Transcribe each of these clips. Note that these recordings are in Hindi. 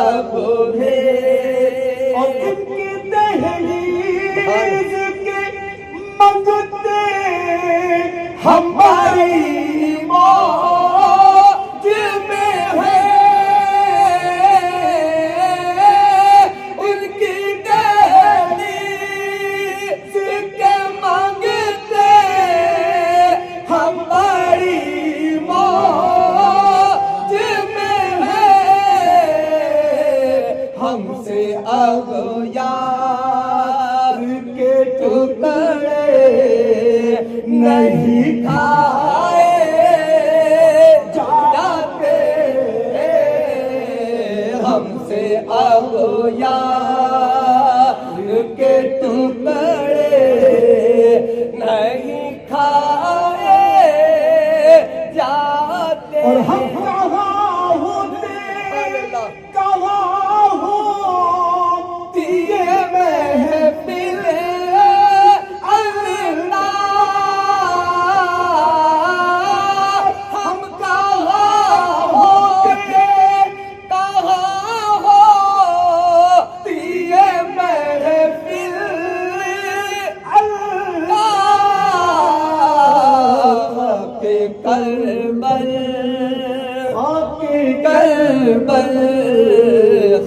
अब है और इनकी दहलीज के मंगते हमारी मौज में है। उनकी दहलीज के मंगते हमारी मौज में है। हमसे अब यार के टुकड़े नहीं खाए जाते। हमसे अब यार के टुकड़े नहीं खाए जाते। और हम कहाँ होते कहाँ होती ये महफिल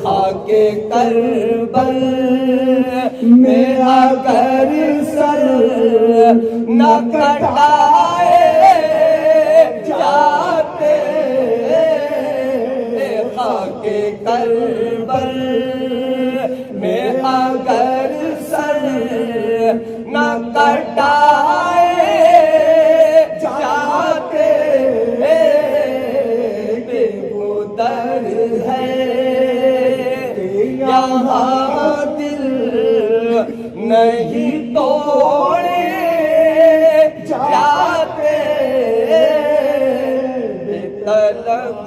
खाके करबल में अगर सर न कटाए जाते। खाके करबल में अगर सर न कटाए जाते। बेगुदर है यहाँ दिल नहीं तोड़े जाते। बेतलब